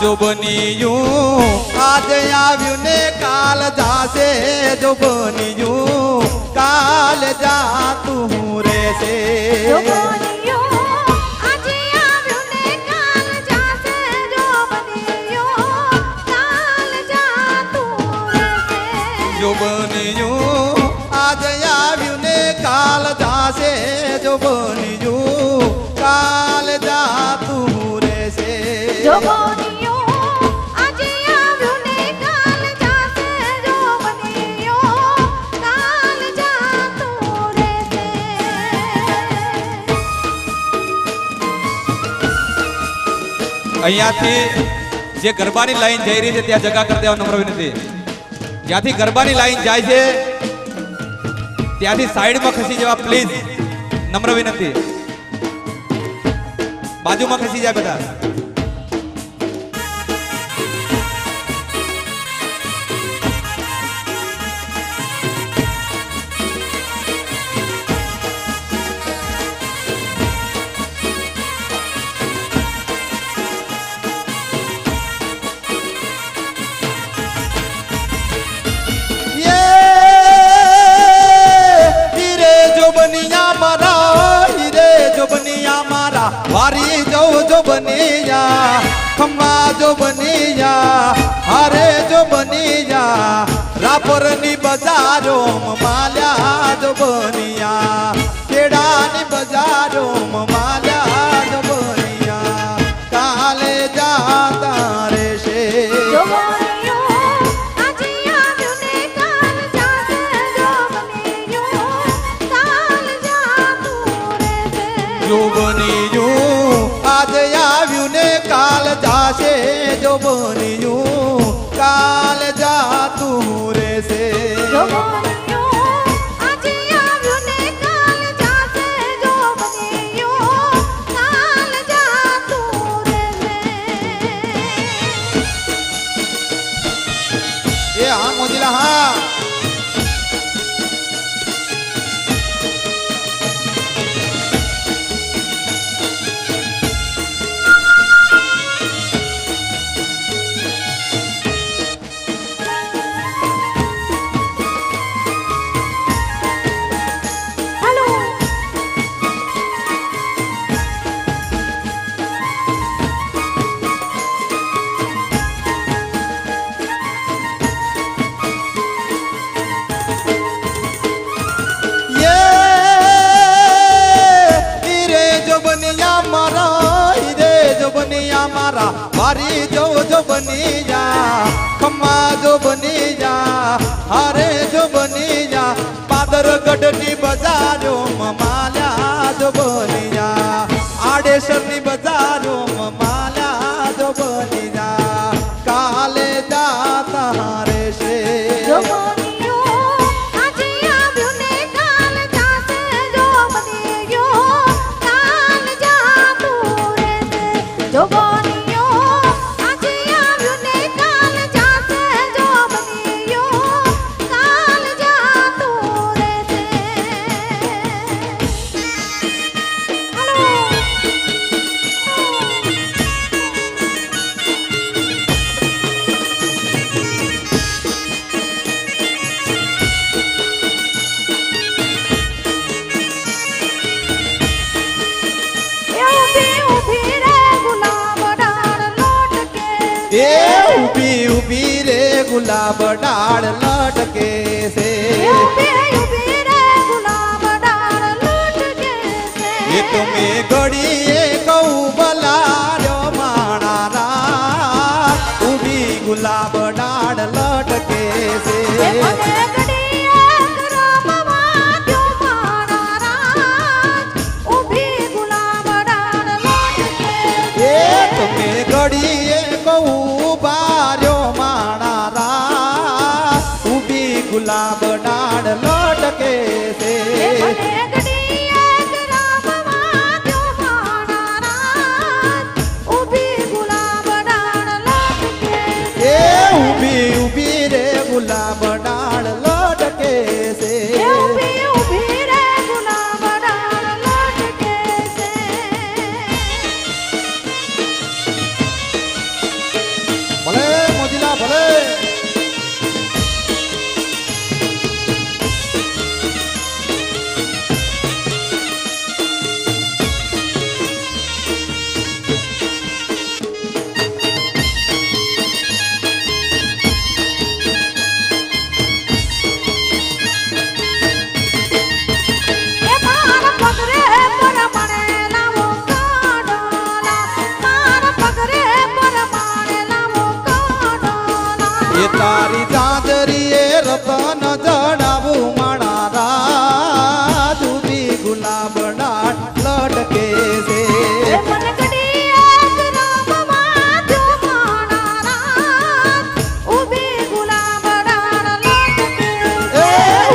જો બન્યું આજ આવ્યું ને કાલ જાશે જો બન્યું કાલ જાતું રહેશે જો બન્યું આજે આવ્યું ને કાલ જાશે જો બન્યું કાલ જાતું રહેશે જો બન્યું આજ આવ્યું ને કાલ જાશે જો બન્યું કાલ જાતું રહેશે જો બન્યું આજે આવ્યું ને કાલ જાશે જો બન્યું કાલ જાતું રહેશે અહીંયાથી જે ગરબાની લાઈન જઈ રહી છે ત્યાં જગા કરી દેવા નમ્ર વિનંતી જ્યાંથી ગરબાની લાઈન જાય છે ત્યાંથી સાઈડમાં ખસી જવા પ્લીઝ નમ્ર વિનંતી બાજુમાં ખસી જાય બધા वारी जो बनिया खम्मा जो बनिया हरे जो बनिया रापरनी बजारो माल्या जो बनिया खेड़ानी बजारो माल्या जो बनिया काले जाता रे शे જો બન્યું આજે આવ્યું ને કાલ જાશે જો બન્યું કાલ જાતું રહેશે जो बनिયું आज આવ્યું ને કાલ જાશે જો બનિયું કાલ જાતું રહેશે જો બન્યું આજે આવ્યું ને કાલ જાશે જો બન્યું કાલ જાતું રહેશે એ હા મોજીલા હા वारी जो बनिया खम्मा जो बनिया हरे जो बनिया पादर गढ़नी बजारो माल्या जो बनिया आडेसरनी बजारो माल्या जो बनिया काले जाता रहशे જો બન્યું આજે આવ્યું ને કાલ જાશે જો બન્યું કાલ જાતું રહેશે જો બન્યું આજે આવ્યું ને કાલ જાશે જો બન્યું કાલ જાતું રહેશે ऊभी ऊभी रे गुलाब डाल लटके से ये तुम्हें घड़िए कहू बलारो माणारा ऊभी गुलाब डाल लटके से तुम्हें घड़िए कहू बारो माणारा ऊभी गुलाब डाल लटके से ऊभी ऊभी रे गुलाब डाल लटके से રતન જડાવું માણા રાજ ઉભી ગુલાબ ડાળ લટકે છે એ મનગડી આગ રામમાં જો માણા રાત ઊભી ગુલાબ ડાળ લટકે એ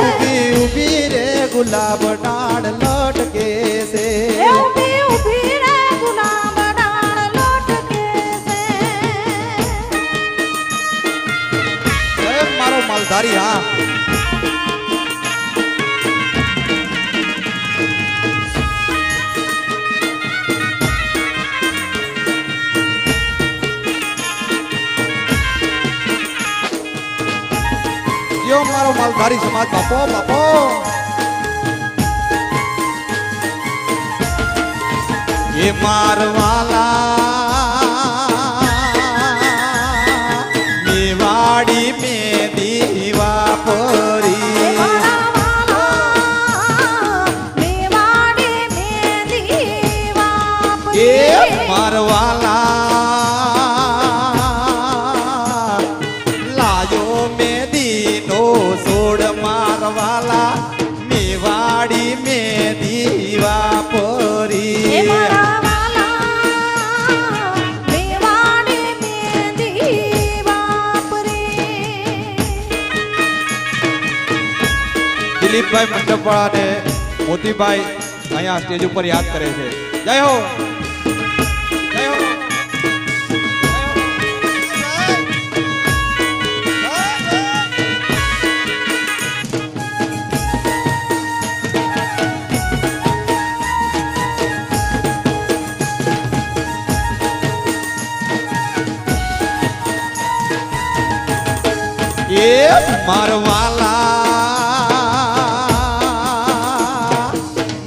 ઉભી ઉભી રે ગુલાબ ડાળ લટકે છે એ ઊભી ઊભી રે ગુલાબ ડાળ લટકે એ મારો માલધારી હા યો મારો માલધારી સમાજ બાપો બાપો એ મારવાલા મેવાડી મે દીવા પરી મેવાડી મે દીવા એ મારવાલા લાયો મેદીનો સોડ મારવાલા મેવાડી મે દીવા પરી એ મારા વાલા મેવાડી મે દીવા પરી દિલીપભાઈ મંડપવાળા ને મોતીભાઈ અહીંયા સ્ટેજ ઉપર યાદ કરે છે જય હો જય હો એ મારવાલા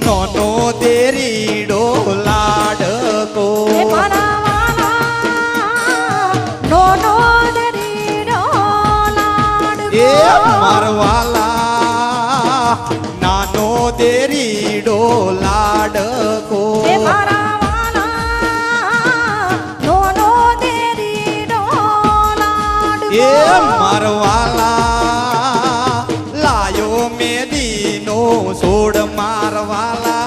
નોનો દેરીડો લાડકો એ મારા વાલા નોનો દરીડો લાડકો એ મારવાલા નાનો દેરીડો લાડકો એ મારા વાલા નોનો દરીડો લાડકો એ મારવાલા લાયો મેદીનો સોડ મારવાલા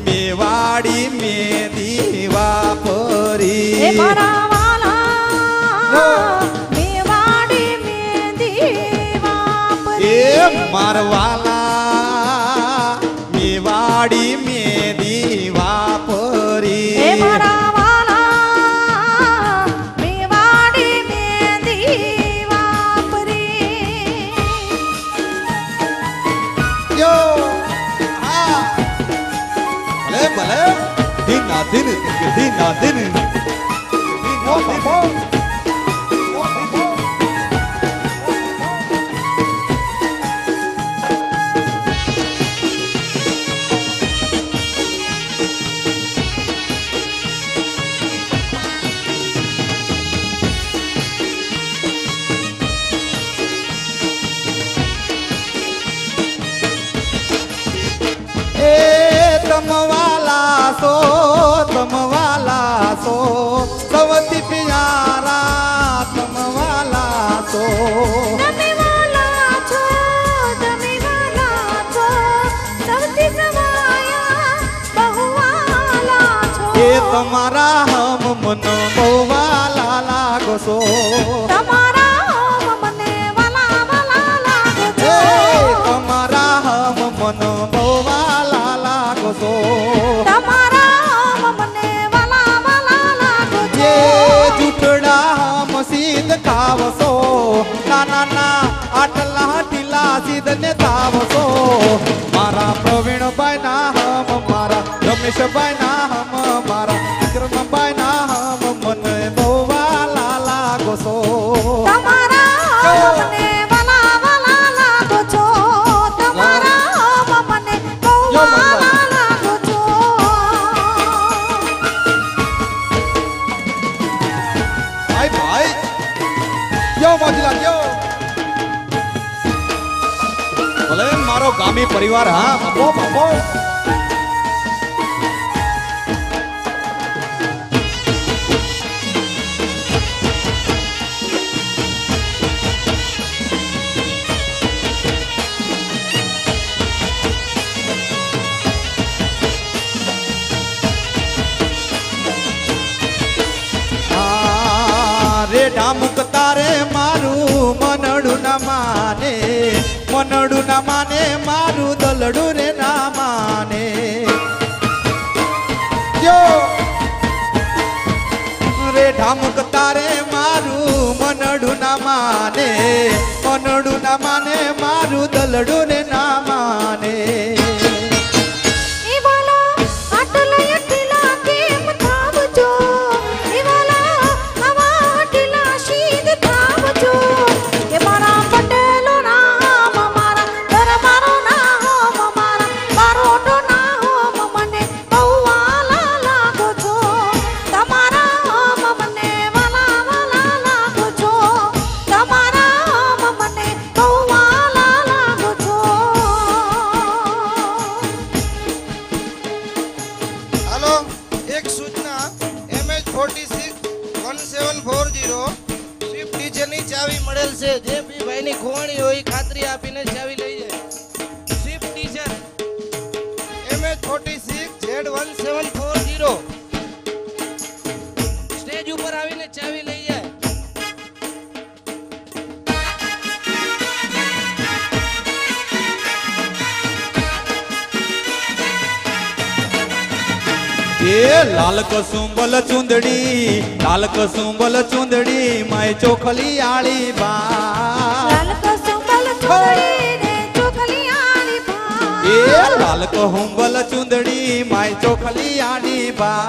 મેવાડી મેદી વાપરી એ મારા વાલા મેવાડી મે દીવા પરી એ મારવાલા મેવાડી મેદી વાપરી એ મારા વાલા મેવાડી મે દીવા પરી યો હા ભલે ભલે દિના દિન દિના દિન ઓ બાપો એ તમવાલા સો સવતી પિયારા તમવાલા સો તમે વાલા છો સૌથી સવાયા બહુ વાલા છો એ તમારા હમ મન બહુવાલા લાગો છો તમારા મને વાલા વાલા લાગો છો એ તમારા હમ મન બહુવાલા લાગો છો તમારા મને વાલા વાલા લાગો છો જે જૂઠડા હમ સીધ ખાવશો ના આટલા ઢીલા સીધ ને તાવશો મારા પ્રવીણભાઈ ના હમ મારા રમેશભાઈ ના હમ મારા વિક્રમભાઈ ના હમ મને બહુવાલા લાગો છો તમારા મને વાલા વાલા લાગો છો તમારા મને બહુ વાલા લાગો છો ભાઈ ભાઈ યો મોતીલાલ યો ભલે મારો ગામી પરિવાર હા બાપો બાપો ઢામુક તારે મારું મનડું ના માને, મનડું ના માને મારું દલડું રે ના માને. રે ઢામુક તારે મારું મનડું ના માને, મનડું ના માને મારું દલડું રે ના માને. એ વાલા આટલા ટીલા કેમ થાવજો, એ વાલા આવા ટીલા શીદ થાવજો. કે મારા પટેલો નામ મારા દરબારો નામ મારા બારોટો નામ મને બહુ વાલા લાગો છો. તમારા મને વાલા વાલા લાગો છો, તમારા મને બહુ વાલા લાગો છો. હાલો, એક સૂચના MH461740 સ્વિફ્ટ ડીઝલની ચાવી મળેલ છે. જે બી ભાઈની ખોવાણી હોય ખાતરી આપીને ચાવી લઈ જાય. સ્વિફ્ટ ડીઝલ MH46Z1740 સ્ટેજ ઉપર આવીને ચાવી લઈ જાય. એ લાલ કસુંબલ ચુંદડી, લાલ કસુંબલ ચુંદડી માય ચોખલી આળી બા. લાલ કસુંબલ ચુંદડી ને ચોખલી આળી બા. એ લાલ કસુંબલ ચુંદડી માય ચોખલી આળી હે બા.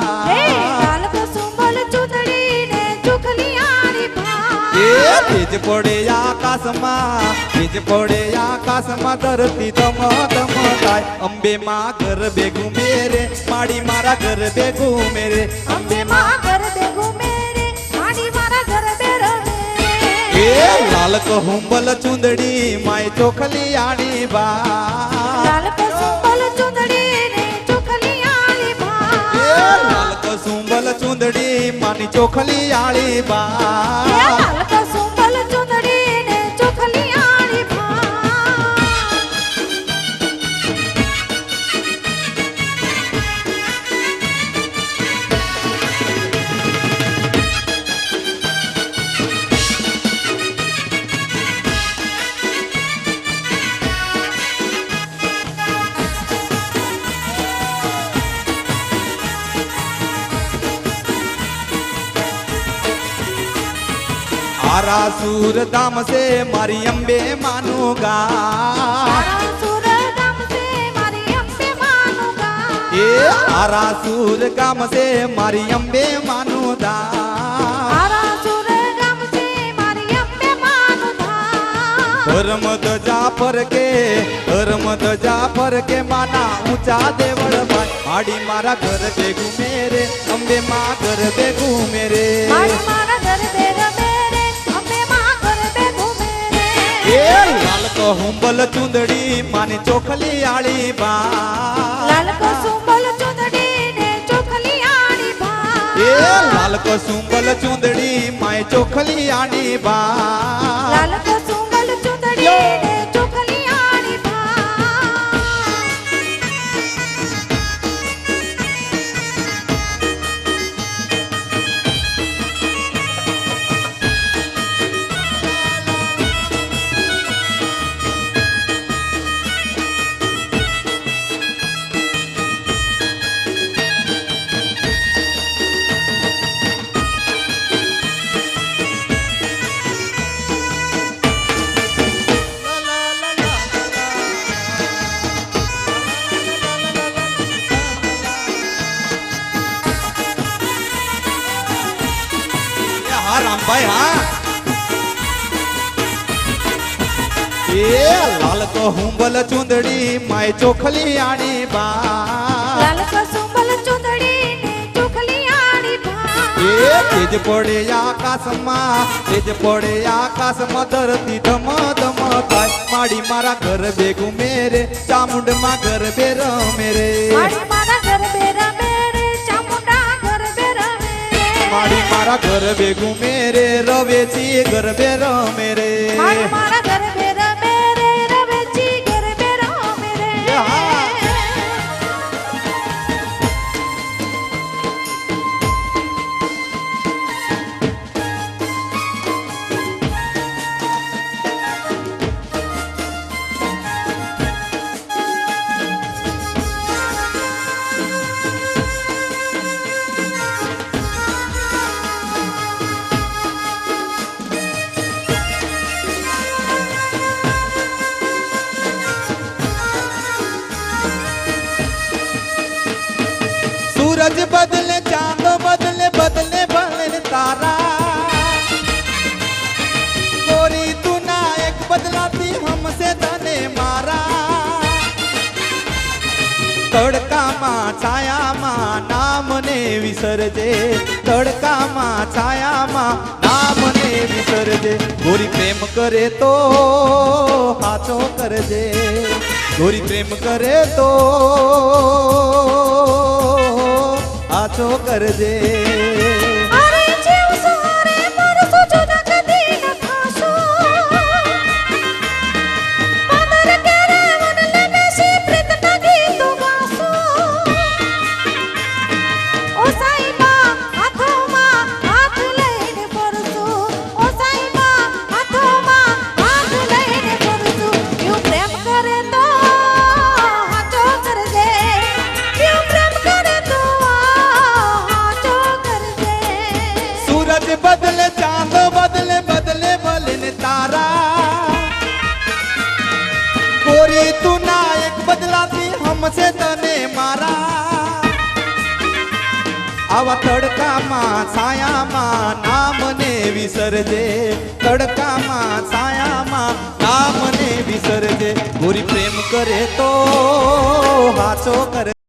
લાલ કસુંબલ ચુંદડી ને ચોખલી આળી બા. એ તેજ પડે આકાશમાં, તેજ પડે આકાશમાં ધરતી ધમ ધમ થાય. અંબે માં ઘર ભેગું મેરે, માડી મારા ઘર ભેગું મેરે. અંબે માં ઘર ભેગું મેરે, માડી મારા ઘર બેરો મેરે. એ લાલ કસુંબલ ચુંદડી માય ચોખલી આળી બા. લાલ કસુંબલ ચુંદડી ને ચોખલી આળી એ બા. લાલ કસુંબલ ચુંદડી માની ચોખલી આળી હે બા. લાલ કસુંબલ ચુંદડી ને ચોખલી આળી બા. आरा सूर दाम से मारी अंबे मानूगा. તારા સુરગામ સે મારી અંબે માનુગા. ए आरा सूर गाम से मारी अंबे मानूदा. તારા સુરગામ સે મારી અંબે માનુગા. धर्म जाफर के माना ऊंचा देवल भाई. माड़ी मारा घर बेगू मेरे, अंबे माँ घर बेगू मेरे. મારી મારા ઘર બેરો મેરે, અંબે માં ઘર ભેગું મેરે. ए लाल कहुंबल चुंदड़ी मानी चोखली आड़ी बा. લાલ કસુંબલ ચુંદડી ને ચોખલી આળી બા. ए लाल कसूंबल चुंदड़ी माय चोखली आड़ी बा. લાલ કસુંબલ ચુંદડી ને ચોખલી આળી બા. हाँ राम भाई हाँ. ए लाल कहुंबल चुंदड़ी माय चोखली आड़ी बा. લાલ કસુંબલ ચુંદડી ને ચોખલી આળી બા. એ તેજ પડે આકાશમાં, તેજ પડે આકાશમાં ધરતી ધમ ધમ થાય. માડી મારા ઘર ભેગું મેરે, ચામુંડમાં ઘર બેર મેરે. માડી મારા ઘર બેરા મેરે, ચામુંડા ઘર બેરા મેરે. માડી મારા ઘર ભેગું મેરે, રવેચી ઘર બેર મેરે. માડી મારા ઘર બેરા મેરે, રવેચી ઘર બેરા મેરે. હા. સૂરજ બદલે ચાંદ બદલે બદલે ભલે તારા ગોરી તું ના એક બદલાતી હમસે તને મારા તડકામાં છાયામાં નામને વિસરજે તડકામાં છાયામાં નામને વિસરજે ગોરી પ્રેમ કરે તો હાચો કરજે ગોરી પ્રેમ કરે તો હાચો કરજે અરે જીવ સહારે પરસો જુદા કદી ન થાશો પાદર કેરે વનલે બેસી પ્રીતના ગીતો ગાશો ઓ સાઈબા હાથોમાં હાથ લઈને ફરશો ઓ સાઈબા હાથોમાં હાથ લઈને ફરશો યુ પ્રેમ કરે તો હાચો કરજે યુ પ્રેમ કરે તો હાચો કરજે સૂરજ બદલે ચાંદ બદલે બદલે ભલે તારા ગોરી તું ના એક બદલાતી હમસે તને મારા આવા તડકામાં છાયામાં નામને વિસરજે તડકામાં છાયામાં નામને વિસરજે ગોરી પ્રેમ કરે તો હાચો કરે